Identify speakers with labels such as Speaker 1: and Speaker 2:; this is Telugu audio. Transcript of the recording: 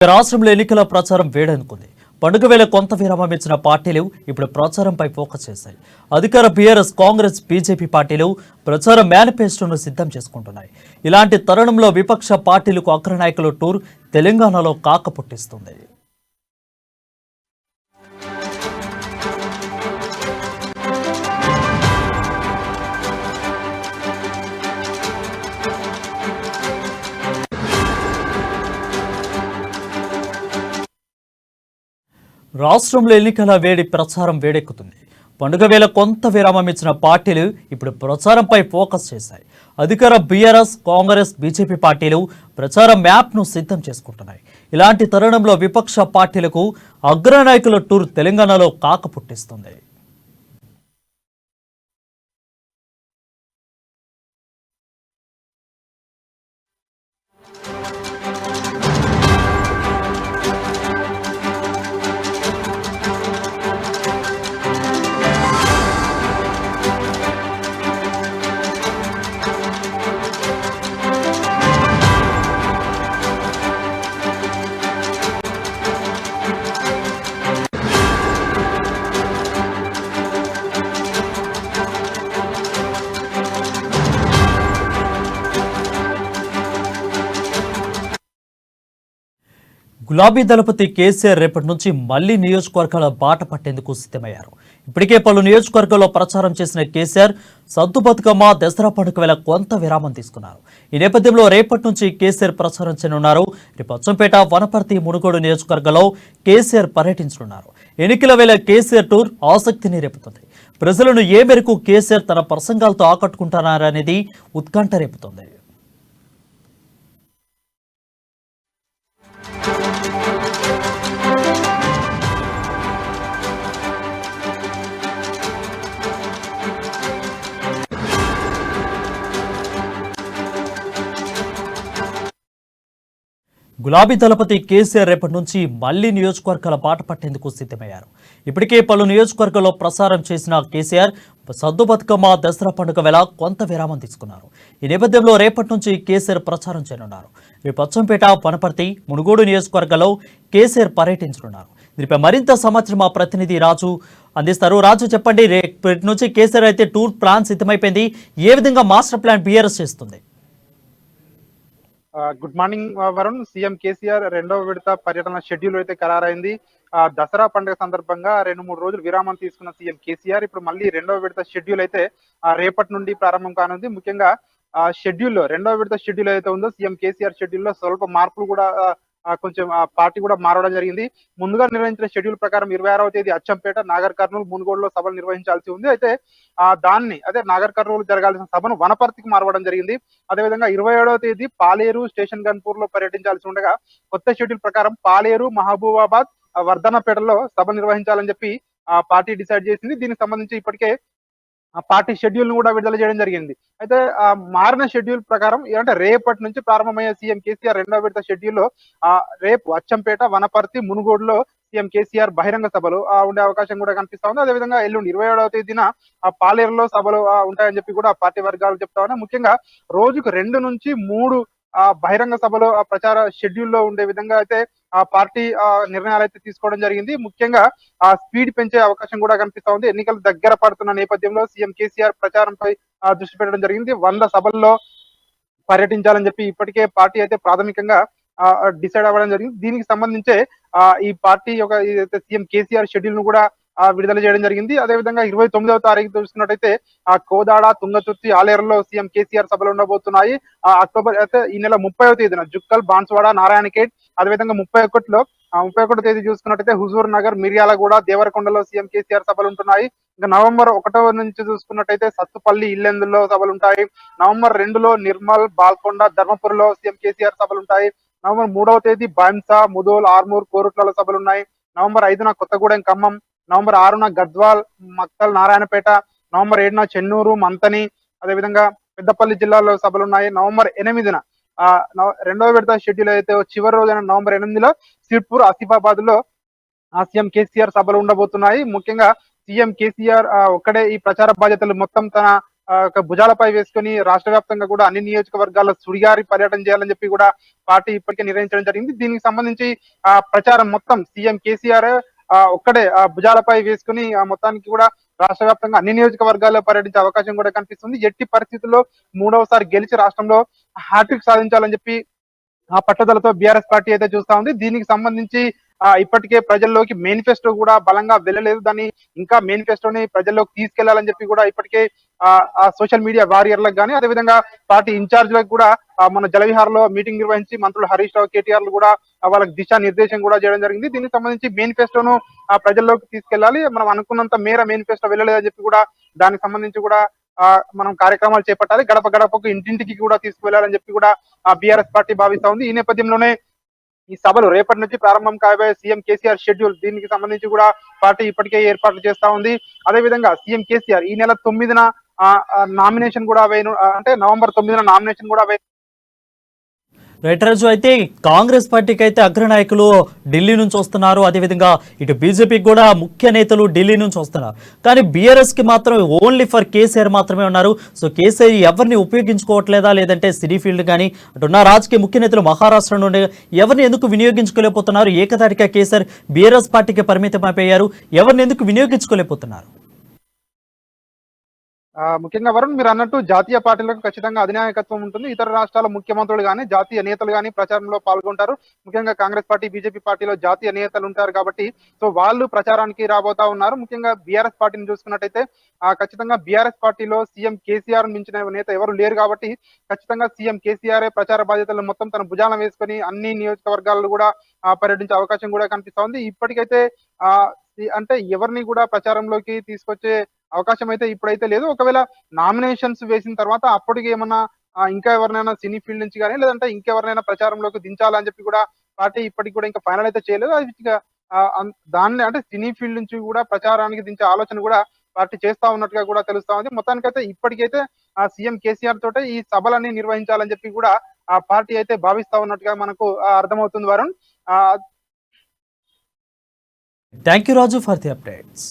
Speaker 1: రాష్ట్రంలో ఎన్నికల ప్రచారం వేడనుకుంది. పండుగ వేళ కొంత విరామం ఇచ్చిన పార్టీలు ఇప్పుడు ప్రచారంపై ఫోకస్ చేశాయి. అధికార బీఆర్ఎస్, కాంగ్రెస్, బీజేపీ పార్టీలు ప్రచార మేనిఫెస్టోను సిద్ధం చేసుకుంటున్నాయి. ఇలాంటి తరుణంలో విపక్ష పార్టీలకు అగ్రనాయకుల టూర్ తెలంగాణలో కాకపుట్టిస్తుంది. రాష్ట్రంలో ఎన్నికల వేడి ప్రచారం వేడెక్కుతుంది. పండుగ వేళ కొంత విరామం ఇచ్చిన పార్టీలు ఇప్పుడు ప్రచారంపై ఫోకస్ చేశాయి. అధికార బీఆర్ఎస్, కాంగ్రెస్, బీజేపీ పార్టీలు ప్రచార మ్యాప్ను సిద్ధం చేసుకుంటున్నాయి. ఇలాంటి తరుణంలో విపక్ష పార్టీలకు అగ్రనాయకుల టూర్ తెలంగాణలో కాకపుట్టిస్తుంది. గులాబీ దళపతి కేసీఆర్ రేపటి నుంచి మళ్లీ నియోజకవర్గాల బాట పట్టేందుకు సిద్ధమయ్యారు. ఇప్పటికే పలు నియోజకవర్గాల్లో ప్రచారం చేసిన కేసీఆర్ సద్దు బతుకమ్మ, దసరా పండుగ వేళ కొంత విరామం తీసుకున్నారు. ఈ నేపథ్యంలో రేపటి నుంచి కేసీఆర్ ప్రచారం చేయనున్నారు. రేపు అచ్చంపేట, వనపర్తి, మునుగోడు నియోజకవర్గంలో కేసీఆర్ పర్యటించనున్నారు. ఎన్నికల వేళ కేసీఆర్ టూర్ ఆసక్తిని రేపుతుంది. ప్రజలను ఏ మేరకు కేసీఆర్ తన ప్రసంగాలతో ఆకట్టుకుంటున్నారనేది ఉత్కంఠ రేపుతుంది. గులాబీ దళపతి కేసీఆర్ రేపటి నుంచి మళ్లీ నియోజకవర్గాల బాట పట్టేందుకు సిద్ధమయ్యారు. ఇప్పటికే పలు నియోజకవర్గాల్లో ప్రసారం చేసిన కేసీఆర్ సద్దు బతుకమ్మ, దసరా పండుగ వేళ కొంత విరామం తీసుకున్నారు. ఈ నేపథ్యంలో రేపటి నుంచి కేసీఆర్ ప్రచారం చేయనున్నారు. రేపు అచ్చంపేట, వనపర్తి, మునుగోడు నియోజకవర్గాల్లో కేసీఆర్ పర్యటించనున్నారు. దీనిపై మరింత సమాచారం మా ప్రతినిధి రాజు అందిస్తారు. రాజు, చెప్పండి, రేపటి నుంచి కేసీఆర్ అయితే టూర్ ప్లాన్ సిద్ధమైపోయింది. ఏ విధంగా మాస్టర్ ప్లాన్ బీఆర్ఎస్ చేస్తుంది?
Speaker 2: Good morning Varun. CM KCR రెండవ విడత పర్యటన షెడ్యూల్ అయితే ఖరారైంది. దసరా పండుగ సందర్భంగా 2-3 రోజులు విరామం తీసుకున్న సీఎం కేసీఆర్ ఇప్పుడు మళ్ళీ రెండవ విడత షెడ్యూల్ అయితే రేపటి నుండి ప్రారంభం కానుంది. ముఖ్యంగా షెడ్యూల్లో రెండవ విడత షెడ్యూల్ అయితే ఉందో సీఎం కేసీఆర్ షెడ్యూల్లో స్వల్ప మార్పులు కూడా కొంచెం పార్టీ కూడా మారడం జరిగింది. ముందుగా నిర్వహించిన షెడ్యూల్ ప్రకారం 26వ తేదీ అచ్చంపేట, నాగర్ కర్నూలు, మునుగోడులో సభలు నిర్వహించాల్సి ఉంది. అయితే అదే నాగర్ కర్నూలు జరగాల్సిన సభను వనపర్తికి మారవడం జరిగింది. అదేవిధంగా 27వ తేదీ పాలేరు, స్టేషన్ గన్పూర్ లో పర్యటించాల్సి ఉండగా కొత్త షెడ్యూల్ ప్రకారం పాలేరు, మహబూబాబాద్, వర్ధన్నపేటలో సభ నిర్వహించాలని చెప్పి పార్టీ డిసైడ్ చేసింది. దీనికి సంబంధించి ఇప్పటికే పార్టీ షెడ్యూల్ ను కూడా విడుదల చేయడం జరిగింది. అయితే మారిన షెడ్యూల్ ప్రకారం అంటే రేపటి నుంచి ప్రారంభమయ్యే సీఎం కేసీఆర్ రెండవ విడత షెడ్యూల్లో రేపు అచ్చంపేట, వనపర్తి, మునుగోడులో సీఎం కేసీఆర్ బహిరంగ సభలు ఉండే అవకాశం కూడా కనిపిస్తా ఉంది. అదేవిధంగా ఎల్లుండి 27వ తేదీన పాలేరులో సభలు ఉంటాయని చెప్పి కూడా పార్టీ వర్గాలు చెప్తా ఉన్నాయి. ముఖ్యంగా రోజుకు 2 నుంచి 3 బహిరంగ సభలో ప్రచార షెడ్యూల్లో ఉండే విధంగా అయితే పార్టీ నిర్ణయాలు అయితే తీసుకోవడం జరిగింది. ముఖ్యంగా స్పీడ్ పెంచే అవకాశం కూడా కనిపిస్తా ఉంది. ఎన్నికలు దగ్గర పడుతున్న నేపథ్యంలో సీఎం కేసీఆర్ ప్రచారంపై దృష్టి పెట్టడం జరిగింది. 100 సభల్లో పర్యటించాలని చెప్పి ఇప్పటికే పార్టీ అయితే ప్రాథమికంగా డిసైడ్ అవ్వడం జరిగింది. దీనికి సంబంధించే ఈ పార్టీ యొక్క సీఎం కేసీఆర్ షెడ్యూల్ ను కూడా విడుదల చేయడం జరిగింది. అదేవిధంగా 29వ తారీఖు చూసుకున్నట్టయితే కోదాడ, తుంగతుర్తి, ఆలేరులో సీఎం కేసీఆర్ సభలు ఉండబోతున్నాయి. అక్టోబర్ అయితే ఈ నెల 30వ తేదీన జుక్కల్, బాన్స్వాడ, నారాయణఖేడ్, అదేవిధంగా 31వ తేదీ చూసుకున్నట్టయితే హుజూర్ నగర్, మిర్యాలగూడ, దేవరకొండలో సీఎం కేసీఆర్ సభలు ఉంటున్నాయి. ఇంకా నవంబర్ 1వ నుంచి చూసుకున్నట్టయితే సత్తుపల్లి, ఇల్లెందులో సభలు ఉంటాయి. నవంబర్ 2లో నిర్మల్, బాల్కొండ, ధర్మపురిలో సీఎం కేసీఆర్ సభలు ఉంటాయి. నవంబర్ 3వ తేదీ బాన్సా, ముదోల్, ఆర్మూర్, కోరుట్లలో సభలు ఉన్నాయి. నవంబర్ 5న కొత్తగూడెం, ఖమ్మం, నవంబర్ 6న గద్వాల్, మక్తల్, నారాయణపేట, నవంబర్ 7న చెన్నూరు, మంతని, అదేవిధంగా పెద్దపల్లి జిల్లాలో సభలు ఉన్నాయి. నవంబర్ 8న రెండవ విడత షెడ్యూల్ అయితే చివరి రోజైన నవంబర్ 8లో సిర్పూర్, ఆసిఫాబాద్ లో సీఎం కేసీఆర్ సభలు ఉండబోతున్నాయి. ముఖ్యంగా సీఎం కేసీఆర్ ఒక్కడే ఈ ప్రచార బాధ్యతలు మొత్తం తన ఒక భుజాలపై వేసుకొని రాష్ట్ర వ్యాప్తంగా కూడా అన్ని నియోజకవర్గాల్లో సుడిగారి పర్యటన చేయాలని చెప్పి కూడా పార్టీ ఇప్పటికే నిర్ణయించడం జరిగింది. దీనికి సంబంధించి ప్రచారం మొత్తం సీఎం కేసీఆర్ ఒక్కడే భుజాలపై వేసుకుని మొత్తానికి కూడా రాష్ట్ర వ్యాప్తంగా అన్ని నియోజకవర్గాల్లో పర్యటించే అవకాశం కూడా కనిపిస్తుంది. ఎట్టి పరిస్థితుల్లో మూడవసారి గెలిచి రాష్ట్రంలో హ్యాట్రిక్ సాధించాలని చెప్పి ఆ పట్టుదలతో బీఆర్ఎస్ పార్టీ అయితే చూస్తా ఉంది. దీనికి సంబంధించి ఇప్పటికే ప్రజల్లోకి మేనిఫెస్టో కూడా బలంగా వెళ్ళలేదు. దాన్ని ఇంకా మేనిఫెస్టోని ప్రజల్లోకి తీసుకెళ్లాలని చెప్పి కూడా ఇప్పటికే ఆ సోషల్ మీడియా వారియర్లకు కానీ అదేవిధంగా పార్టీ ఇన్ఛార్జ్లకు కూడా మన జలవిహార్లో మీటింగ్ నిర్వహించి మంత్రులు హరీష్ రావు, కేటీఆర్లు కూడా వాళ్ళకి దిశా నిర్దేశం కూడా చేయడం జరిగింది. దీనికి సంబంధించి మేనిఫెస్టోను ప్రజల్లోకి తీసుకెళ్లాలి. మనం అనుకున్నంత మేర మేనిఫెస్టో వెళ్ళలేదని చెప్పి కూడా దానికి సంబంధించి కూడా మనం కార్యక్రమాలు చేపట్టాలి. గడప గడపకు ఇంటింటికి కూడా తీసుకువెళ్లాలని చెప్పి కూడా బీఆర్ఎస్ పార్టీ భావిస్తా ఉంది. ఈ నేపథ్యంలోనే ఈ సభలు రేపటి నుంచి ప్రారంభం కాబోయే సీఎం కేసీఆర్ షెడ్యూల్ దీనికి సంబంధించి కూడా పార్టీ ఇప్పటికే ఏర్పాట్లు చేస్తా ఉంది. అదేవిధంగా సీఎం కేసీఆర్ ఈ నెల 9న నామినేషన్ కూడా అంటే నవంబర్ 9న నామినేషన్ కూడా
Speaker 1: రైట్ రాజు, అయితే కాంగ్రెస్ పార్టీకి అయితే అగ్రనాయకులు ఢిల్లీ నుంచి వస్తున్నారు, అదేవిధంగా ఇటు బీజేపీకి కూడా ముఖ్య నేతలు ఢిల్లీ నుంచి వస్తున్నారు. కానీ బీఆర్ఎస్కి మాత్రం ఓన్లీ ఫర్ కేసీఆర్ మాత్రమే ఉన్నారు. సో కేసీఆర్ ఎవరిని ఉపయోగించుకోవట్లేదా, లేదంటే సినీ ఫీల్డ్ కానీ అటున్న రాజకీయ ముఖ్య నేతలు మహారాష్ట్ర నుండి ఎవరిని ఎందుకు వినియోగించుకోలేకపోతున్నారు? ఏకదాటిగా కేసీఆర్ బీఆర్ఎస్ పార్టీకి పరిమితం అయిపోయారు. ఎవరిని ఎందుకు వినియోగించుకోలేకపోతున్నారు?
Speaker 2: ముఖ్యంగా వరుణ్, మీరు అన్నట్టు జాతీయ పార్టీలకు ఖచ్చితంగా అధినాయకత్వం ఉంటుంది. ఇతర రాష్ట్రాల ముఖ్యమంత్రులు కానీ జాతీయ నేతలు కానీ ప్రచారంలో పాల్గొంటారు. ముఖ్యంగా కాంగ్రెస్ పార్టీ, బీజేపీ పార్టీలో జాతీయ నేతలు ఉంటారు కాబట్టి సో వాళ్ళు ప్రచారానికి రాబోతా ఉన్నారు. ముఖ్యంగా బీఆర్ఎస్ పార్టీని చూసుకున్నట్టయితే ఖచ్చితంగా బీఆర్ఎస్ పార్టీలో సీఎం కేసీఆర్ మించిన నేత ఎవరు లేరు కాబట్టి ఖచ్చితంగా సీఎం కేసీఆర్ ప్రచార బాధ్యతలు మొత్తం తన భుజాన వేసుకొని అన్ని నియోజకవర్గాల్లో కూడా పర్యటించే అవకాశం కూడా కనిపిస్తా ఉంది. ఇప్పటికైతే అంటే ఎవరిని కూడా ప్రచారంలోకి తీసుకొచ్చే అవకాశం అయితే ఇప్పుడైతే లేదు. ఒకవేళ నామినేషన్స్ వేసిన తర్వాత అప్పటికి ఏమన్నా ఇంకా ఎవరినైనా సినీ ఫీల్డ్ నుంచి కానీ లేదంటే ఇంకెవరినైనా ప్రచారంలోకి దించాలని చెప్పి కూడా పార్టీ ఇప్పటికి కూడా ఇంకా ఫైనల్ అయితే చేయలేదు. అది దాన్ని అంటే సినీ ఫీల్డ్ నుంచి కూడా ప్రచారానికి దించే ఆలోచన కూడా పార్టీ చేస్తా ఉన్నట్టుగా కూడా తెలుస్తా ఉంది. మొత్తానికైతే ఇప్పటికైతే సీఎం కేసీఆర్ తోటే ఈ సభలన్నీ నిర్వహించాలని చెప్పి కూడా ఆ పార్టీ అయితే భావిస్తా ఉన్నట్టుగా మనకు అర్థమవుతుంది Varun.
Speaker 1: Thank you Raju for the updates.